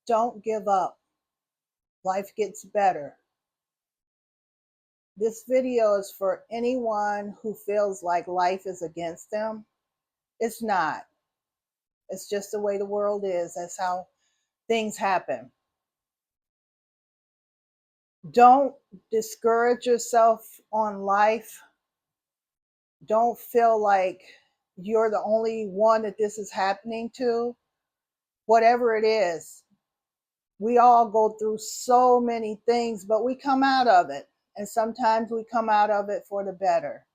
Don't give up. Life gets better. This video is for anyone who feels like life is against them. It's not. It's just the way the world is. That's how things happen. Don't discourage yourself on life. Don't feel like you're the only one that this is happening to. Whatever it is, we all go through so many things, but we come out of it. And sometimes we come out of it for the better.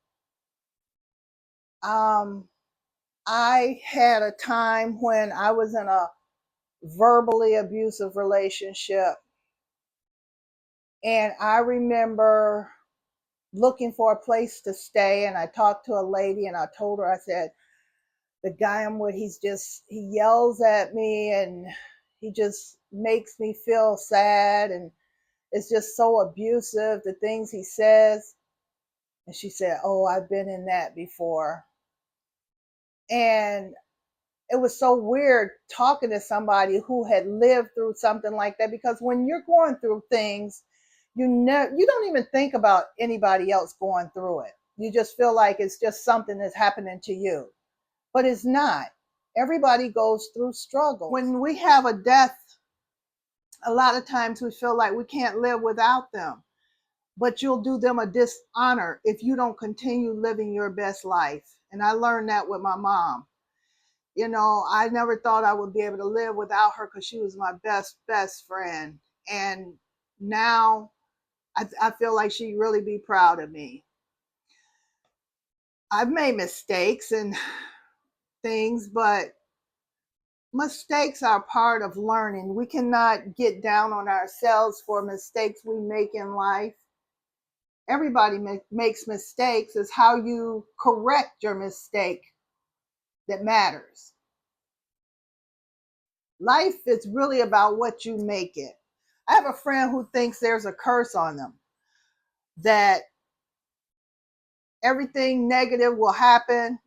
I had a time when I was in a verbally abusive relationship. And I remember looking for a place to stay. And I talked to a lady and I told her, I said, the guy I'm with, he yells at me and he just makes me feel sad. And it's just so abusive, the things he says. And she said, oh, I've been in that before. And it was so weird talking to somebody who had lived through something like that, because when you're going through things, you don't even think about anybody else going through it. You just feel like it's just something that's happening to you, but it's not. Everybody goes through struggle. When we have a death, a lot of times we feel like we can't live without them, but you'll do them a dishonor if you don't continue living your best life. And I learned that with my mom. You know, I never thought I would be able to live without her because she was my best friend. And now I feel like she'd really be proud of me. I've made mistakes and things, but mistakes are part of learning. We cannot get down on ourselves for mistakes we make in life. Everybody makes mistakes. It's how you correct your mistake that matters. Life is really about what you make it. I have a friend who thinks there's a curse on them, that everything negative will happen,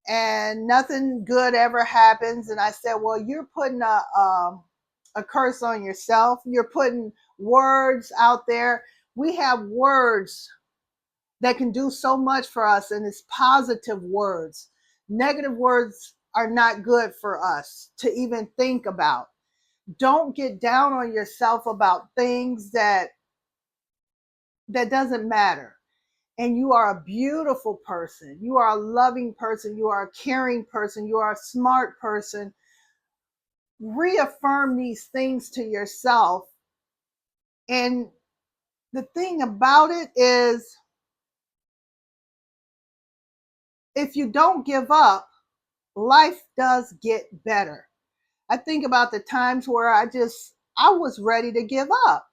and nothing good ever happens. And I said, well, you're putting a curse on yourself. You're putting words out there. We have words that can do so much for us, and it's positive words. Negative words are not good for us to even think about. Don't get down on yourself about things that doesn't matter. And you are a beautiful person. You are a loving person. You are a caring person. You are a smart person. Reaffirm these things to yourself. And the thing about it is, if you don't give up, life does get better. I think about the times where I was ready to give up.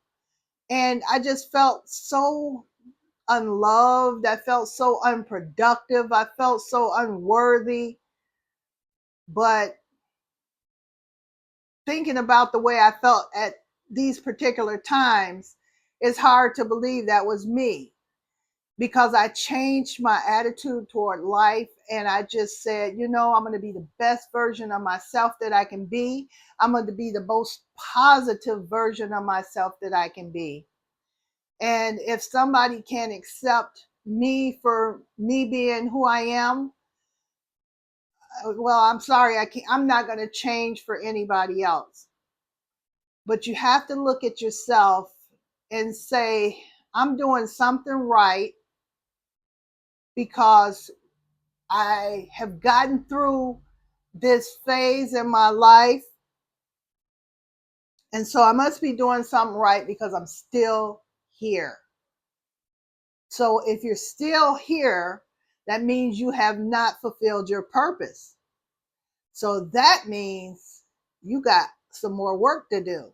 And I just felt so unloved. I felt so unproductive. I felt so unworthy. But thinking about the way I felt at these particular times, it's hard to believe that was me, because I changed my attitude toward life. And I just said, you know, I'm going to be the best version of myself that I can be. I'm going to be the most positive version of myself that I can be. And if somebody can't accept me for me being who I am, well, I'm sorry, I'm not going to change for anybody else. But you have to look at yourself and say, I'm doing something right because I have gotten through this phase in my life. And so I must be doing something right because I'm still here. So if you're still here, that means you have not fulfilled your purpose. So that means you got some more work to do.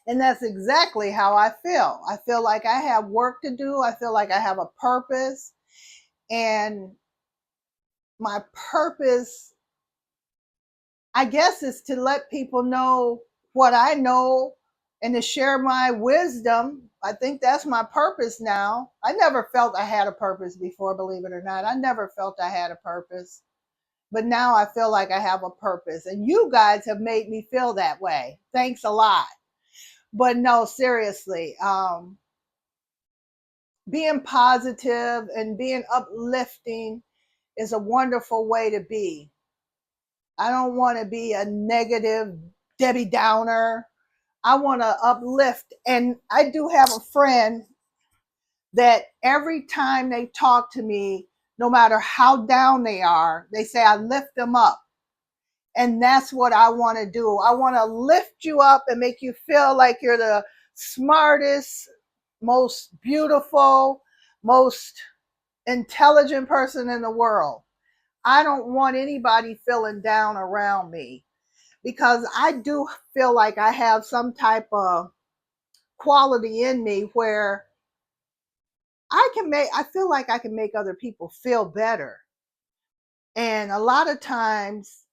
And that's exactly how I feel. I feel like I have work to do. I feel like I have a purpose. And my purpose, I guess, is to let people know what I know and to share my wisdom. I think that's my purpose now. I never felt I had a purpose before, believe it or not. I never felt I had a purpose. But now I feel like I have a purpose, and you guys have made me feel that way. Thanks a lot. But no, seriously, being positive and being uplifting is a wonderful way to be. I don't want to be a negative Debbie Downer. I want to uplift. And I do have a friend that every time they talk to me, no matter how down they are, they say, I lift them up. And that's what I want to do. I want to lift you up and make you feel like you're the smartest, most beautiful, most intelligent person in the world. I don't want anybody feeling down around me, because I do feel like I have some type of quality in me where I feel like I can make other people feel better. And a lot of times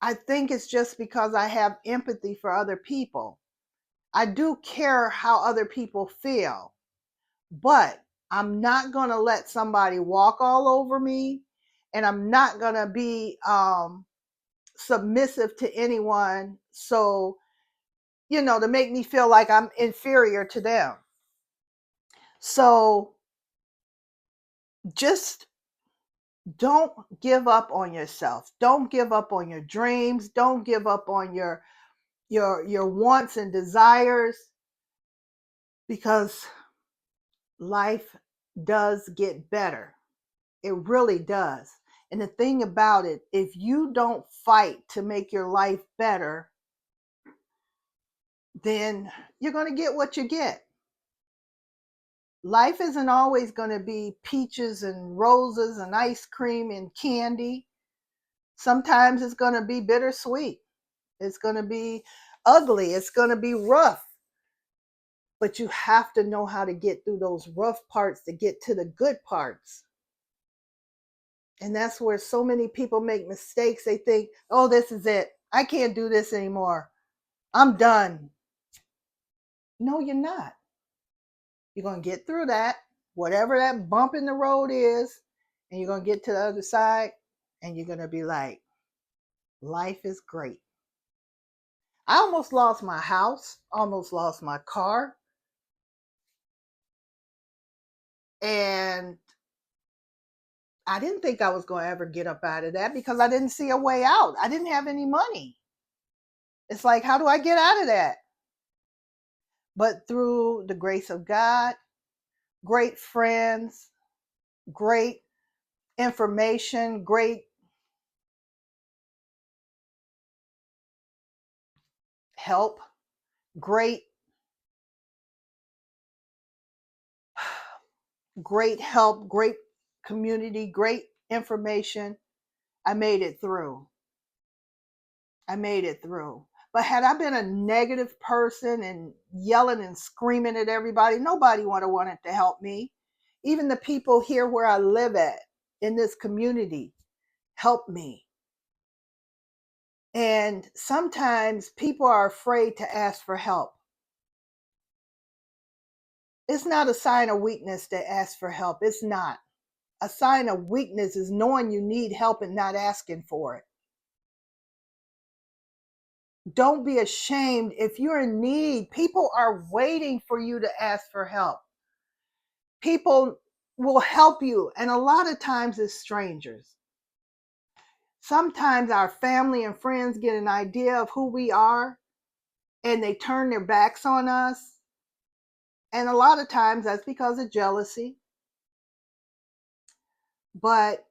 I think it's just because I have empathy for other people. I do care how other people feel, but I'm not going to let somebody walk all over me, and I'm not going to be submissive to anyone. So, to make me feel like I'm inferior to them. So just don't give up on yourself. Don't give up on your dreams. Don't give up on your wants and desires, because life does get better. It really does. And the thing about it, if you don't fight to make your life better, then you're going to get what you get. Life isn't always going to be peaches and roses and ice cream and candy. Sometimes it's going to be bittersweet. It's going to be ugly. It's going to be rough. But you have to know how to get through those rough parts to get to the good parts. And that's where so many people make mistakes. They think, oh, this is it. I can't do this anymore. I'm done. No, you're not. You're going to get through that, whatever that bump in the road is, and you're going to get to the other side, and you're going to be like, life is great. I almost lost my house, almost lost my car. And I didn't think I was going to ever get up out of that, because I didn't see a way out. I didn't have any money. It's like, how do I get out of that? But through the grace of God, great friends, great information, great help, great help, great community, great information, I made it through. I made it through. But had I been a negative person and yelling and screaming at everybody, nobody would have wanted to help me. Even the people here where I live at, in this community, help me. And sometimes people are afraid to ask for help. It's not a sign of weakness to ask for help. It's not. A sign of weakness is knowing you need help and not asking for it. Don't be ashamed if you're in need. People are waiting for you to ask for help. People will help you, and a lot of times it's strangers. Sometimes our family and friends get an idea of who we are, and they turn their backs on us. And a lot of times that's because of jealousy. But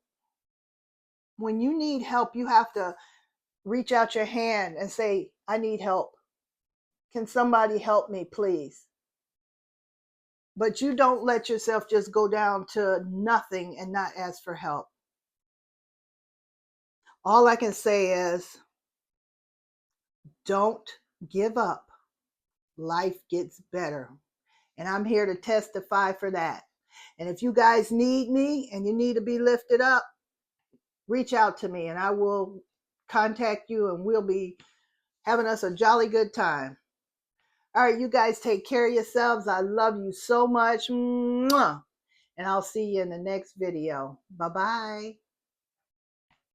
when you need help, you have to reach out your hand and say, I need help. Can somebody help me, please? But you don't let yourself just go down to nothing and not ask for help. All I can say is, don't give up. Life gets better. And I'm here to testify for that. And if you guys need me and you need to be lifted up, reach out to me and I will contact you, and we'll be having us a jolly good time. All right, you guys take care of yourselves. I love you so much. Mwah. And I'll see you in the next video. Bye-bye.